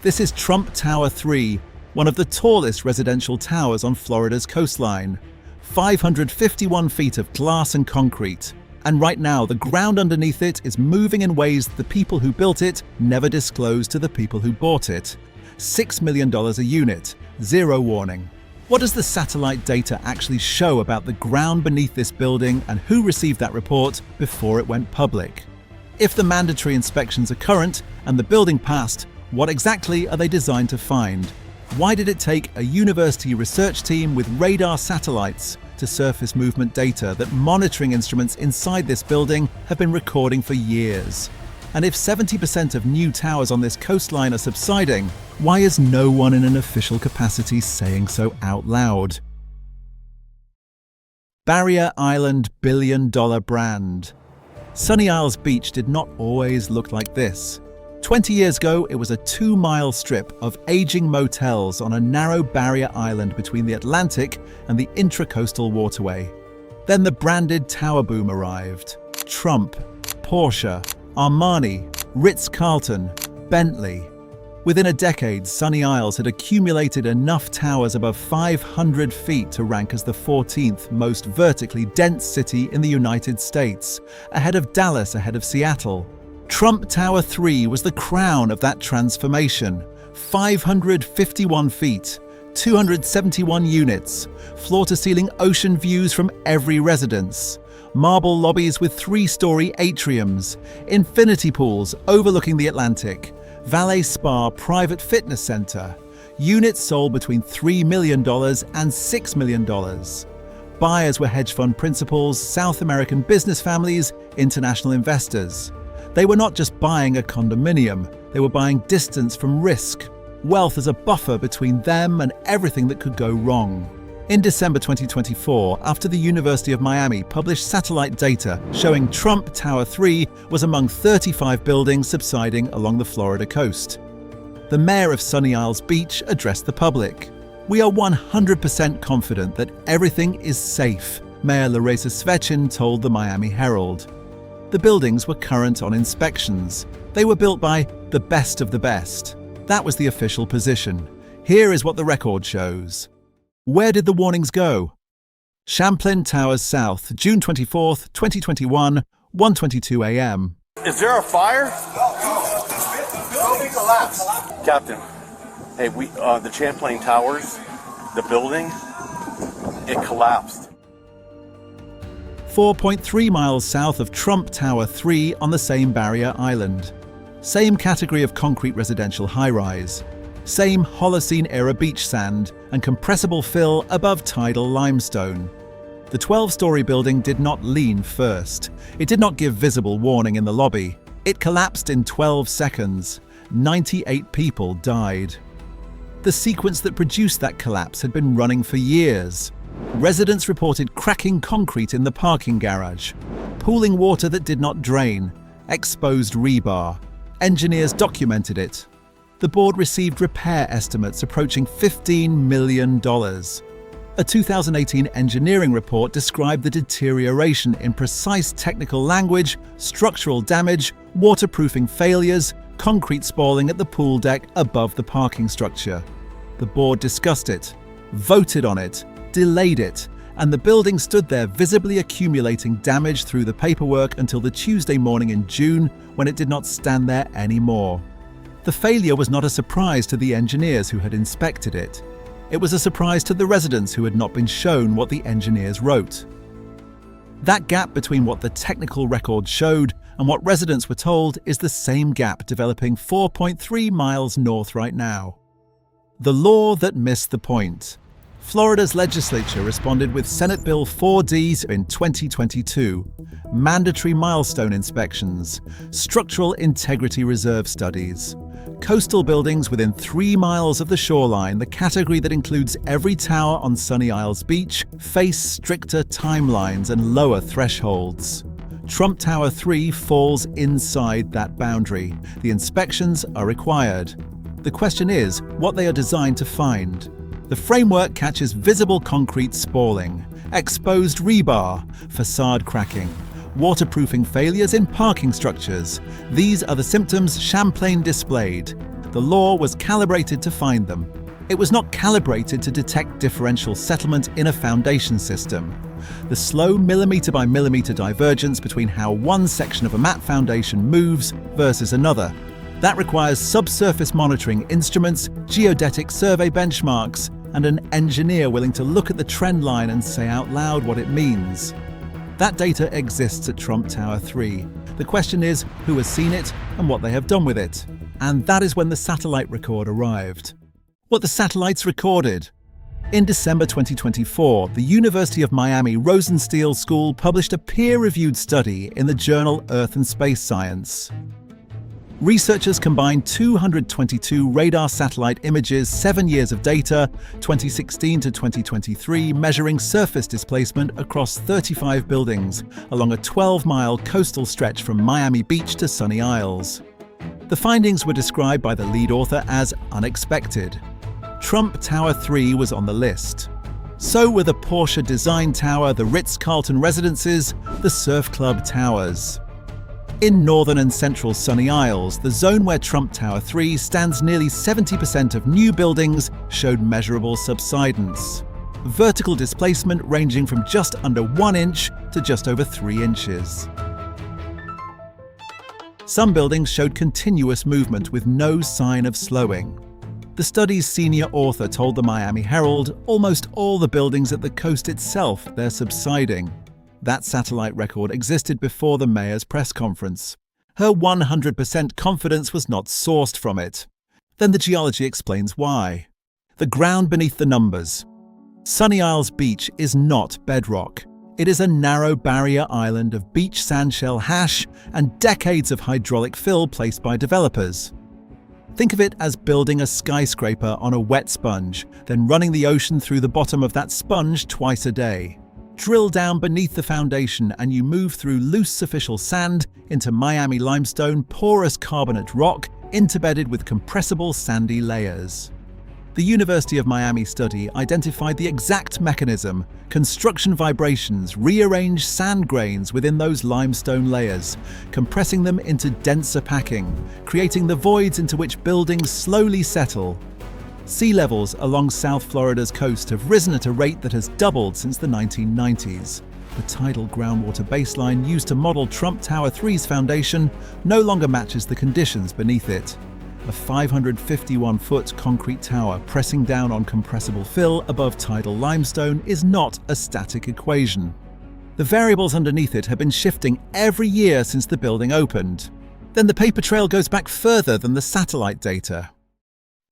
This is Trump Tower 3, one of the tallest residential towers on Florida's coastline. 551 feet of glass and concrete. And right now, the ground underneath it is moving in ways that the people who built it never disclosed to the people who bought it. $6 million a unit, zero warning. What does the satellite data actually show about the ground beneath this building and who received that report before it went public? If the mandatory inspections are current and the building passed, what exactly are they designed to find? Why did it take a university research team with radar satellites to surface movement data that monitoring instruments inside this building have been recording for years? And if 70% of new towers on this coastline are subsiding, why is no one in an official capacity saying so out loud? Barrier Island billion-dollar brand. Sunny Isles Beach did not always look like this. 20 years ago, it was a 2-mile strip of aging motels on a narrow barrier island between the Atlantic and the intracoastal waterway. Then the branded tower boom arrived. Trump, Porsche, Armani, Ritz-Carlton, Bentley. Within a decade, Sunny Isles had accumulated enough towers above 500 feet to rank as the 14th most vertically dense city in the United States, ahead of Dallas, ahead of Seattle. Trump Tower 3 was the crown of that transformation. 551 feet, 271 units, floor-to-ceiling ocean views from every residence, marble lobbies with 3-story atriums, infinity pools overlooking the Atlantic, valet spa private fitness center, units sold between $3 million and $6 million. Buyers were hedge fund principals, South American business families, international investors. They were not just buying a condominium, they were buying distance from risk, wealth as a buffer between them and everything that could go wrong. In December 2024, after the University of Miami published satellite data showing Trump Tower 3 was among 35 buildings subsiding along the Florida coast, the mayor of Sunny Isles Beach addressed the public. "We are 100% confident that everything is safe," Mayor Larissa Svechin told the Miami Herald. The buildings were current on inspections. They were built by the best of the best. That was the official position. Here is what the record shows. Where did the warnings go? Champlain Towers South, June 24th, 2021, 1:22 a.m. Is there a fire? No, collapse. Captain, hey, the Champlain Towers, the building, it collapsed. 4.3 miles south of Trump Tower 3 on the same barrier island. Same category of concrete residential high-rise. Same Holocene-era beach sand and compressible fill above tidal limestone. The 12-story building did not lean first. It did not give visible warning in the lobby. It collapsed in 12 seconds. 98 people died. The sequence that produced that collapse had been running for years. Residents reported cracking concrete in the parking garage, pooling water that did not drain, exposed rebar. Engineers documented it. The board received repair estimates approaching $15 million. A 2018 engineering report described the deterioration in precise technical language, structural damage, waterproofing failures, concrete spalling at the pool deck above the parking structure. The board discussed it, voted on it, delayed it, and the building stood there visibly accumulating damage through the paperwork until the Tuesday morning in June when it did not stand there anymore. The failure was not a surprise to the engineers who had inspected it. It was a surprise to the residents who had not been shown what the engineers wrote. That gap between what the technical record showed and what residents were told is the same gap developing 4.3 miles north right now. The law that missed the point. Florida's legislature responded with Senate Bill 4D in 2022, mandatory milestone inspections, structural integrity reserve studies. Coastal buildings within 3 miles of the shoreline, the category that includes every tower on Sunny Isles Beach, face stricter timelines and lower thresholds. Trump Tower 3 falls inside that boundary. The inspections are required. The question is what they are designed to find. The framework catches visible concrete spalling, exposed rebar, facade cracking, waterproofing failures in parking structures. These are the symptoms Champlain displayed. The law was calibrated to find them. It was not calibrated to detect differential settlement in a foundation system. The slow millimeter by millimeter divergence between how one section of a mat foundation moves versus another. That requires subsurface monitoring instruments, geodetic survey benchmarks, and an engineer willing to look at the trend line and say out loud what it means. That data exists at Trump Tower 3. The question is who has seen it and what they have done with it. And that is when the satellite record arrived. What the satellites recorded. In December 2024, the University of Miami Rosenstiel School published a peer-reviewed study in the journal Earth and Space Science. Researchers combined 222 radar satellite images, 7 years of data, 2016 to 2023, measuring surface displacement across 35 buildings along a 12-mile coastal stretch from Miami Beach to Sunny Isles. The findings were described by the lead author as unexpected. Trump Tower 3 was on the list. So were the Porsche Design Tower, the Ritz-Carlton Residences, the Surf Club Towers. In northern and central Sunny Isles, the zone where Trump Tower 3 stands, nearly 70% of new buildings showed measurable subsidence. Vertical displacement ranging from just under 1 inch to just over 3 inches. Some buildings showed continuous movement with no sign of slowing. The study's senior author told the Miami Herald almost all the buildings at the coast itself they're subsiding. That satellite record existed before the mayor's press conference. Her 100% confidence was not sourced from it. Then the geology explains why. The ground beneath the numbers. Sunny Isles Beach is not bedrock. It is a narrow barrier island of beach sandshell hash and decades of hydraulic fill placed by developers. Think of it as building a skyscraper on a wet sponge, then running the ocean through the bottom of that sponge twice a day. Drill down beneath the foundation and you move through loose superficial sand into Miami limestone, porous carbonate rock, interbedded with compressible sandy layers. The University of Miami study identified the exact mechanism. Construction vibrations rearrange sand grains within those limestone layers, compressing them into denser packing, creating the voids into which buildings slowly settle. Sea levels along South Florida's coast have risen at a rate that has doubled since the 1990s. The tidal groundwater baseline used to model Trump Tower 3's foundation no longer matches the conditions beneath it. A 551-foot concrete tower pressing down on compressible fill above tidal limestone is not a static equation. The variables underneath it have been shifting every year since the building opened. Then the paper trail goes back further than the satellite data.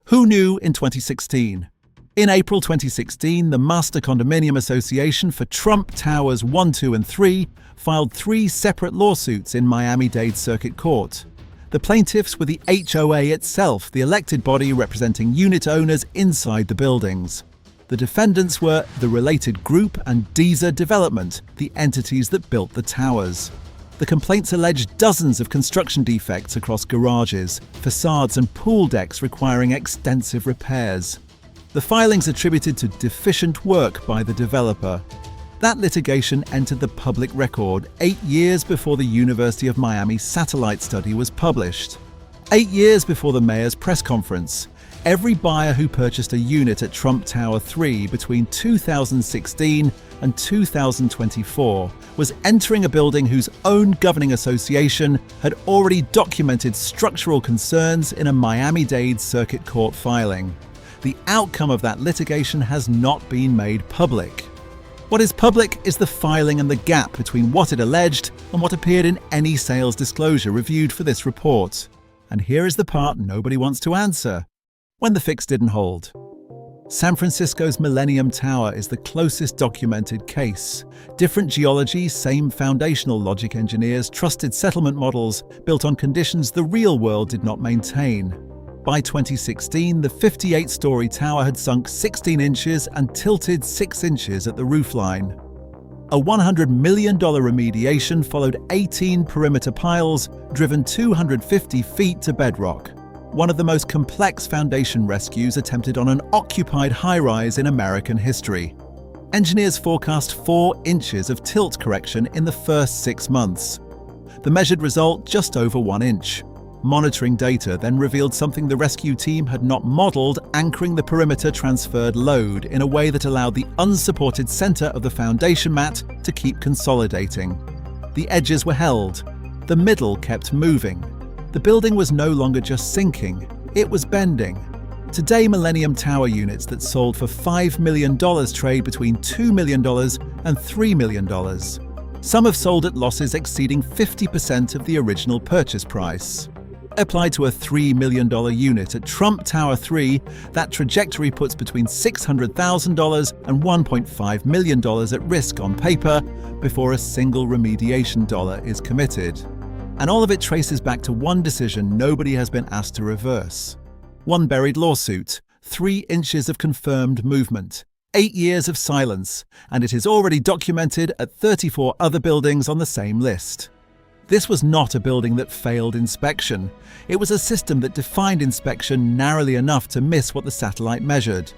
Who knew in 2016? In April 2016, the Master Condominium Association for Trump Towers 1, 2, and 3 filed 3 separate lawsuits in Miami-Dade Circuit Court. The plaintiffs were the HOA itself, the elected body representing unit owners inside the buildings. The defendants were the Related Group and Deezer Development, the entities that built the towers. The complaints alleged dozens of construction defects across garages, facades and pool decks requiring extensive repairs. The filings attributed to deficient work by the developer. That litigation entered the public record 8 years before the University of Miami satellite study was published. 8 years before the mayor's press conference, every buyer who purchased a unit at Trump Tower 3 between 2016 and 2024 was entering a building whose own governing association had already documented structural concerns in a Miami-Dade Circuit Court filing. The outcome of that litigation has not been made public. What is public is the filing and the gap between what it alleged and what appeared in any sales disclosure reviewed for this report. And here is the part nobody wants to answer. When the fix didn't hold. San Francisco's Millennium Tower is the closest documented case. Different geology, same foundational logic engineers, trusted settlement models built on conditions the real world did not maintain. By 2016, the 58-story tower had sunk 16 inches and tilted 6 inches at the roofline. A $100 million remediation followed 18 perimeter piles, driven 250 feet to bedrock. One of the most complex foundation rescues attempted on an occupied high-rise in American history. Engineers forecast 4 inches of tilt correction in the first 6 months. The measured result, just over 1 inch. Monitoring data then revealed something the rescue team had not modeled, anchoring the perimeter transferred load in a way that allowed the unsupported center of the foundation mat to keep consolidating. The edges were held. The middle kept moving. The building was no longer just sinking, it was bending. Today, Millennium Tower units that sold for $5 million trade between $2 million and $3 million. Some have sold at losses exceeding 50% of the original purchase price. Applied to a $3 million unit at Trump Tower 3, that trajectory puts between $600,000 and $1.5 million at risk on paper before a single remediation dollar is committed. And all of it traces back to one decision nobody has been asked to reverse. One buried lawsuit, 3 inches of confirmed movement, 8 years of silence, and it is already documented at 34 other buildings on the same list. This was not a building that failed inspection. It was a system that defined inspection narrowly enough to miss what the satellite measured.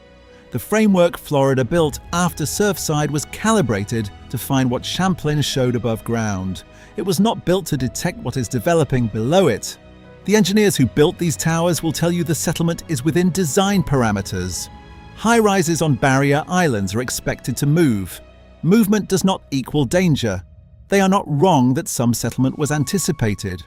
The framework Florida built after Surfside was calibrated to find what Champlain showed above ground. It was not built to detect what is developing below it. The engineers who built these towers will tell you the settlement is within design parameters. High-rises on barrier islands are expected to move. Movement does not equal danger. They are not wrong that some settlement was anticipated.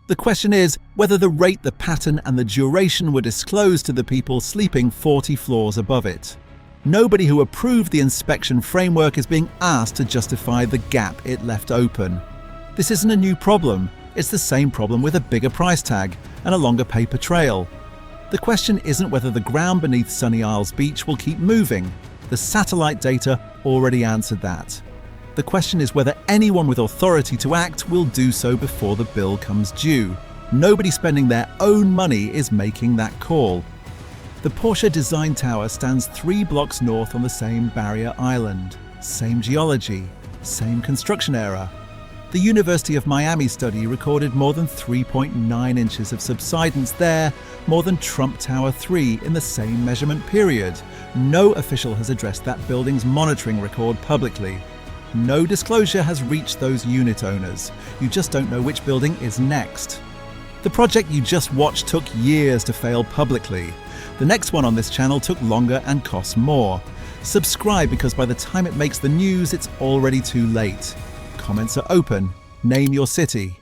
The question is whether the rate, the pattern, and the duration were disclosed to the people sleeping 40 floors above it. Nobody who approved the inspection framework is being asked to justify the gap it left open. This isn't a new problem. It's the same problem with a bigger price tag and a longer paper trail. The question isn't whether the ground beneath Sunny Isles Beach will keep moving. The satellite data already answered that. The question is whether anyone with authority to act will do so before the bill comes due. Nobody spending their own money is making that call. The Porsche Design Tower stands 3 blocks north on the same barrier island. Same geology, same construction era. The University of Miami study recorded more than 3.9 inches of subsidence there, more than Trump Tower 3 in the same measurement period. No official has addressed that building's monitoring record publicly. No disclosure has reached those unit owners. You just don't know which building is next. The project you just watched took years to fail publicly. The next one on this channel took longer and costs more. Subscribe because by the time it makes the news, it's already too late. Comments are open. Name your city.